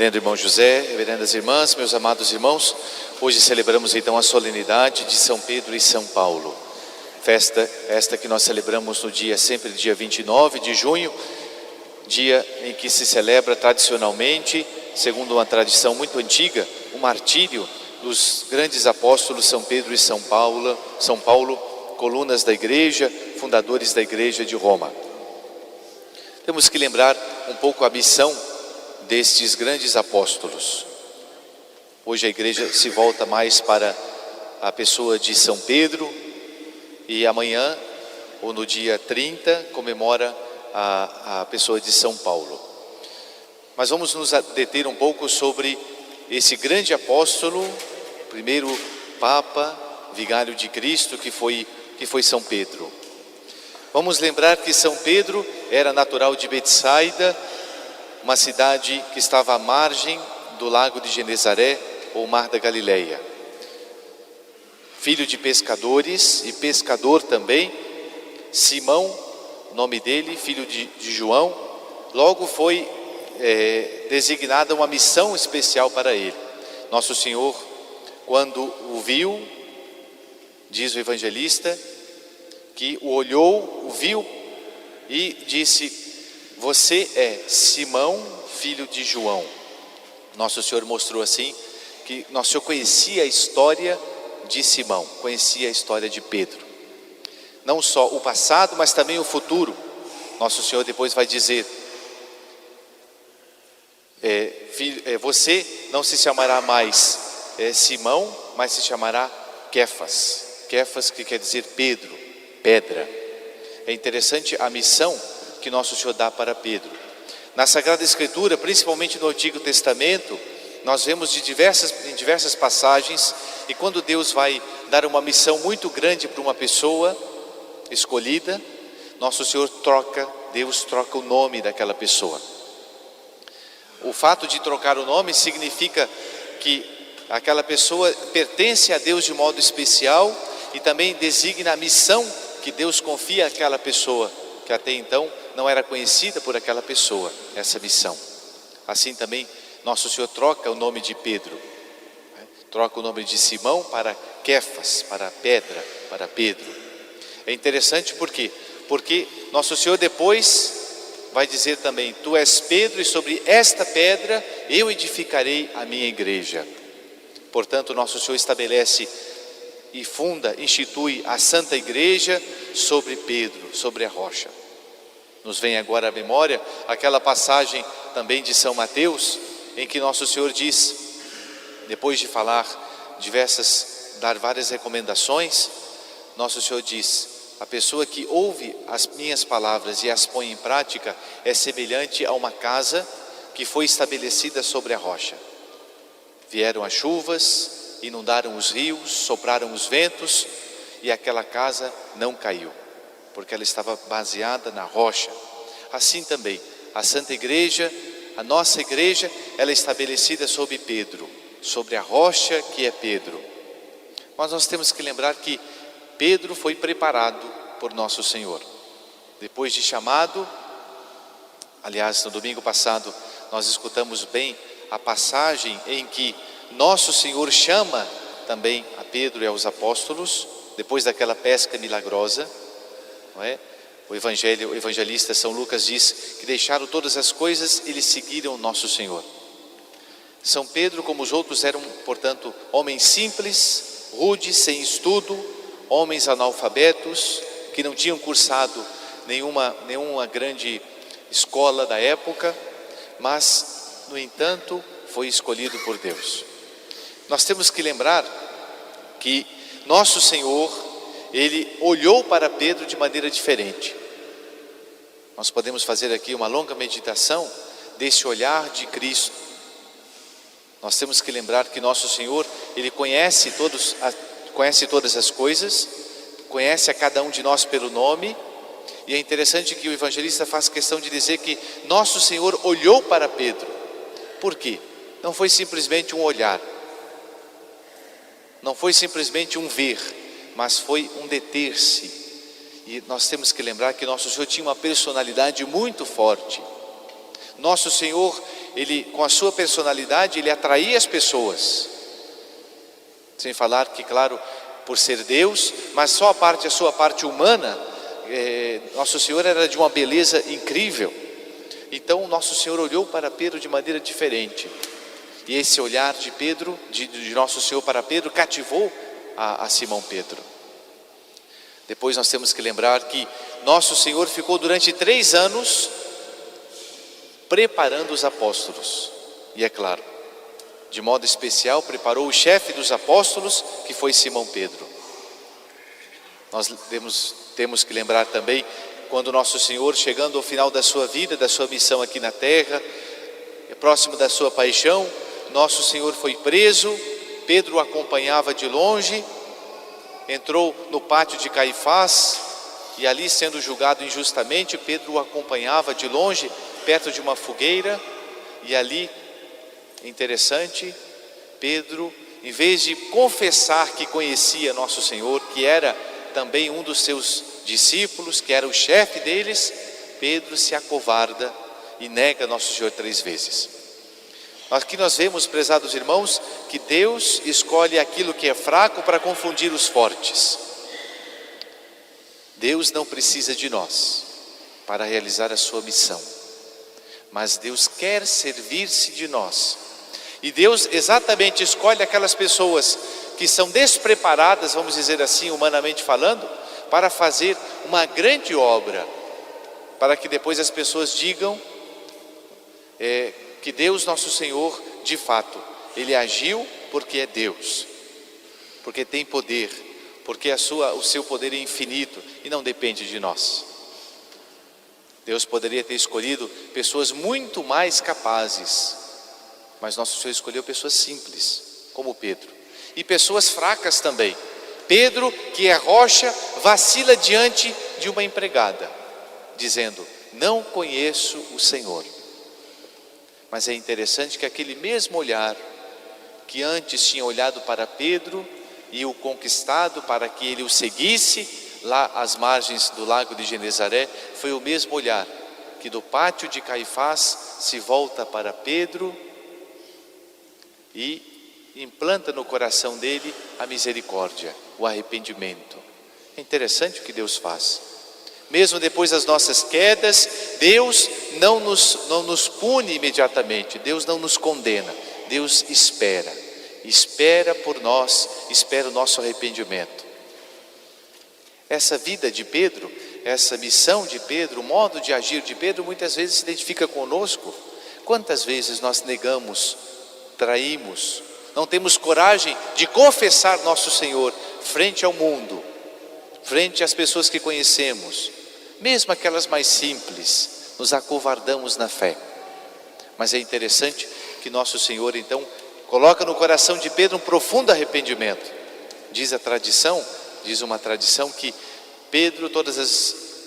Reverendo irmão José, reverendas irmãs, meus amados irmãos, hoje celebramos então a solenidade de São Pedro e São Paulo. Festa esta que nós celebramos no dia, sempre dia 29 de junho, dia em que se celebra tradicionalmente, segundo uma tradição muito antiga, o martírio dos grandes apóstolos São Pedro e São Paulo, colunas da igreja, fundadores da igreja de Roma. Temos que lembrar um pouco a missão destes grandes apóstolos. Hoje a igreja se volta mais para a pessoa de São Pedro e amanhã, ou no dia 30, comemora a pessoa de São Paulo. Mas vamos nos deter um pouco sobre esse grande apóstolo, primeiro Papa, vigário de Cristo, que foi São Pedro. Vamos lembrar que São Pedro era natural de Betsaida, uma cidade que estava à margem do lago de Genezaré, ou mar da Galileia. Filho de pescadores e pescador também, Simão, nome dele, filho de João, logo foi designada uma missão especial para ele. Nosso Senhor, quando o viu, diz o evangelista, que o olhou, o viu e disse: você é Simão, filho de João. Nosso Senhor mostrou assim que Nosso Senhor conhecia a história de Simão, conhecia a história de Pedro. Não só o passado, mas também o futuro. Nosso Senhor depois vai dizer: você não se chamará mais Simão, mas se chamará Kéfas. Kéfas, que quer dizer Pedro, pedra. É interessante a missão que Nosso Senhor dá para Pedro. Na Sagrada Escritura, principalmente no Antigo Testamento, nós vemos em diversas passagens, e quando Deus vai dar uma missão muito grande para uma pessoa escolhida, Nosso Senhor Deus troca o nome daquela pessoa. O fato de trocar o nome significa que aquela pessoa pertence a Deus de modo especial e também designa a missão que Deus confia àquela pessoa, que até então não era conhecida por aquela pessoa, essa missão. Assim também Nosso Senhor troca o nome de Pedro, troca o nome de Simão para Kéfas, para pedra, para Pedro. É interessante porque Nosso Senhor depois vai dizer também: tu és Pedro, e sobre esta pedra eu edificarei a minha igreja. Portanto, Nosso Senhor estabelece e institui a Santa Igreja sobre Pedro, sobre a rocha. Nos vem agora à memória aquela passagem também de São Mateus, em que Nosso Senhor diz, depois de dar várias recomendações, Nosso Senhor diz: a pessoa que ouve as minhas palavras e as põe em prática é semelhante a uma casa que foi estabelecida sobre a rocha. Vieram as chuvas, inundaram os rios, sopraram os ventos, e aquela casa não caiu, porque ela estava baseada na rocha. Assim também, a Santa Igreja, a nossa igreja, ela é estabelecida sobre Pedro, sobre a rocha que é Pedro. Mas nós temos que lembrar que Pedro foi preparado por Nosso Senhor. Depois de chamado, aliás, no domingo passado, nós escutamos bem a passagem em que Nosso Senhor chama também a Pedro e aos apóstolos, depois daquela pesca milagrosa, não é? O evangelista São Lucas diz que deixaram todas as coisas e lhe seguiram Nosso Senhor. São Pedro, como os outros, eram, portanto, homens simples, rudes, sem estudo, homens analfabetos, que não tinham cursado nenhuma grande escola da época, mas, no entanto, foi escolhido por Deus. Nós temos que lembrar que Nosso Senhor, Ele olhou para Pedro de maneira diferente. Nós podemos fazer aqui uma longa meditação desse olhar de Cristo. Nós temos que lembrar que Nosso Senhor, Ele conhece todas as coisas, conhece a cada um de nós pelo nome, e é interessante que o evangelista faz questão de dizer que Nosso Senhor olhou para Pedro. Por quê? Não foi simplesmente um olhar, não foi simplesmente um ver, mas foi um deter-se. E nós temos que lembrar que Nosso Senhor tinha uma personalidade muito forte. Nosso Senhor, ele, com a sua personalidade, ele atraía as pessoas. Sem falar que, claro, por ser Deus, mas só a sua parte humana, Nosso Senhor era de uma beleza incrível. Então Nosso Senhor olhou para Pedro de maneira diferente. E esse olhar de Pedro, de Nosso Senhor para Pedro, cativou a Simão Pedro. Depois nós temos que lembrar que Nosso Senhor ficou durante 3 anos preparando os apóstolos. E é claro, de modo especial preparou o chefe dos apóstolos, que foi Simão Pedro. Nós temos que lembrar também, quando Nosso Senhor, chegando ao final da sua vida, da sua missão aqui na terra, próximo da sua paixão, Nosso Senhor foi preso, Pedro o acompanhava de longe, entrou no pátio de Caifás, e ali, sendo julgado injustamente, Pedro o acompanhava de longe, perto de uma fogueira. E ali, interessante, Pedro, em vez de confessar que conhecia Nosso Senhor, que era também um dos seus discípulos, que era o chefe deles, Pedro se acovarda e nega Nosso Senhor 3 vezes. Aqui nós vemos, prezados irmãos, que Deus escolhe aquilo que é fraco para confundir os fortes. Deus não precisa de nós para realizar a sua missão, mas Deus quer servir-se de nós. E Deus exatamente escolhe aquelas pessoas que são despreparadas, vamos dizer assim, humanamente falando, para fazer uma grande obra, para que depois as pessoas digam que Deus Nosso Senhor, de fato, Ele agiu porque é Deus, porque tem poder, porque o seu poder é infinito e não depende de nós. Deus poderia ter escolhido pessoas muito mais capazes, mas Nosso Senhor escolheu pessoas simples, como Pedro, e pessoas fracas também. Pedro, que é rocha, vacila diante de uma empregada, dizendo: não conheço o Senhor. Mas é interessante que aquele mesmo olhar que antes tinha olhado para Pedro e o conquistado para que ele o seguisse lá às margens do lago de Genezaré, foi o mesmo olhar que do pátio de Caifás se volta para Pedro e implanta no coração dele a misericórdia, o arrependimento. É interessante o que Deus faz. Mesmo depois das nossas quedas, Deus não nos pune imediatamente, Deus não nos condena, Deus espera por nós, espera o nosso arrependimento. Essa vida de Pedro, essa missão de Pedro, o modo de agir de Pedro, muitas vezes se identifica conosco. Quantas vezes nós negamos, traímos, não temos coragem de confessar Nosso Senhor frente ao mundo, frente às pessoas que conhecemos, mesmo aquelas mais simples, nos acovardamos na fé. Mas é interessante que Nosso Senhor então coloca no coração de Pedro um profundo arrependimento. Diz uma tradição que Pedro, todas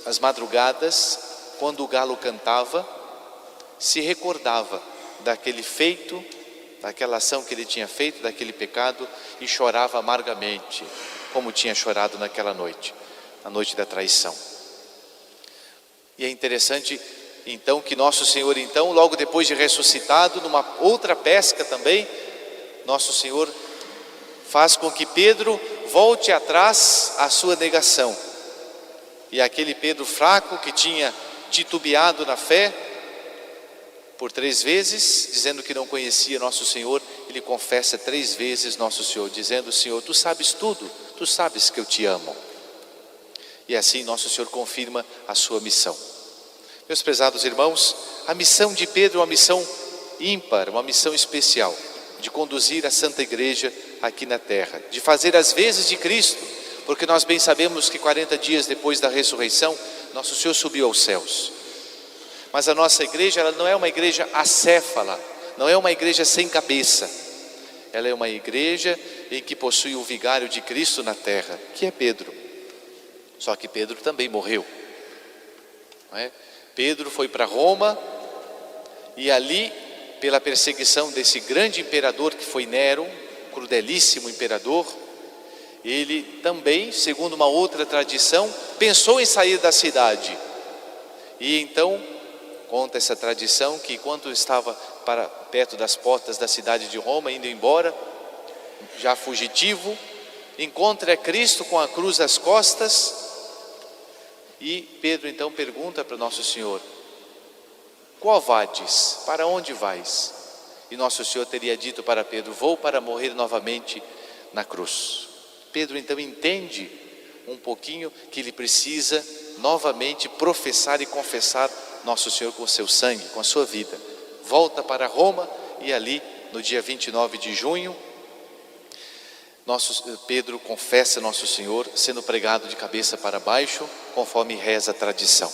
as madrugadas, quando o galo cantava, se recordava daquele feito, daquela ação que ele tinha feito, daquele pecado, e chorava amargamente, como tinha chorado naquela noite, a noite da traição. E é interessante então que Nosso Senhor, então, logo depois de ressuscitado, numa outra pesca também, Nosso Senhor faz com que Pedro volte atrás à sua negação. E aquele Pedro fraco que tinha titubeado na fé por 3 vezes, dizendo que não conhecia Nosso Senhor, ele confessa 3 vezes Nosso Senhor, dizendo: Senhor, Tu sabes tudo, Tu sabes que eu Te amo. E assim Nosso Senhor confirma a sua missão. Meus prezados irmãos, a missão de Pedro é uma missão ímpar, uma missão especial, de conduzir a Santa Igreja aqui na terra, de fazer as vezes de Cristo, porque nós bem sabemos que 40 dias depois da ressurreição, Nosso Senhor subiu aos céus. Mas a nossa igreja, ela não é uma igreja acéfala, não é uma igreja sem cabeça. Ela é uma igreja em que possui o vigário de Cristo na terra, que é Pedro. Só que Pedro também morreu, não é? Pedro foi para Roma e ali, pela perseguição desse grande imperador que foi Nero, crudelíssimo imperador, ele também, segundo uma outra tradição, pensou em sair da cidade. E então, Conta essa tradição que enquanto estava perto das portas da cidade de Roma, indo embora, já fugitivo, encontra Cristo com a cruz às costas, e Pedro então pergunta para Nosso Senhor: qual vades? Para onde vais? E Nosso Senhor teria dito para Pedro: vou para morrer novamente na cruz. Pedro então entende um pouquinho que ele precisa novamente professar e confessar Nosso Senhor com o seu sangue, com a sua vida. Volta para Roma e ali, no dia 29 de junho, Pedro confessa Nosso Senhor, sendo pregado de cabeça para baixo, conforme reza a tradição.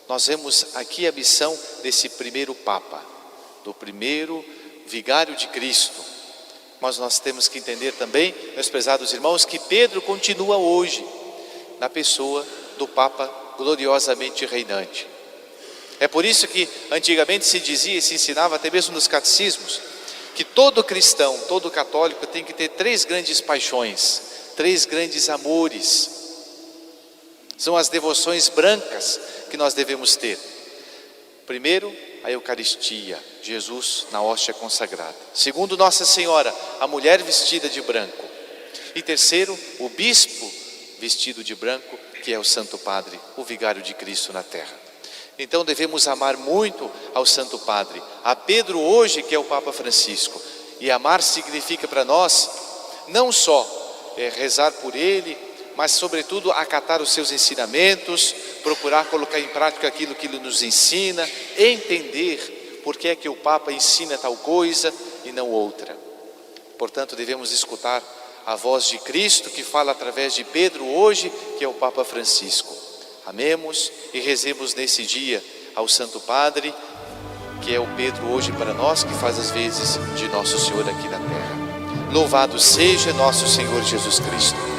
Nós vemos aqui a missão desse primeiro Papa, do primeiro vigário de Cristo. Mas nós temos que entender também, meus prezados irmãos, que Pedro continua hoje na pessoa do Papa gloriosamente reinante. É por isso que antigamente se dizia e se ensinava até mesmo nos catecismos, que todo cristão, todo católico tem que ter 3 grandes paixões, 3 grandes amores. São as devoções brancas que nós devemos ter. Primeiro, a Eucaristia, Jesus na hóstia consagrada. Segundo, Nossa Senhora, a mulher vestida de branco. E terceiro, o bispo vestido de branco, que é o Santo Padre, o vigário de Cristo na terra. Então devemos amar muito ao Santo Padre, a Pedro hoje, que é o Papa Francisco. E amar significa para nós não só rezar por ele, mas sobretudo acatar os seus ensinamentos, procurar colocar em prática aquilo que ele nos ensina, entender por que é que o Papa ensina tal coisa e não outra. Portanto, devemos escutar a voz de Cristo que fala através de Pedro hoje, que é o Papa Francisco. Amemos e rezemos nesse dia ao Santo Padre, que é o Pedro hoje para nós, que faz as vezes de Nosso Senhor aqui na terra. Louvado seja nosso Senhor Jesus Cristo.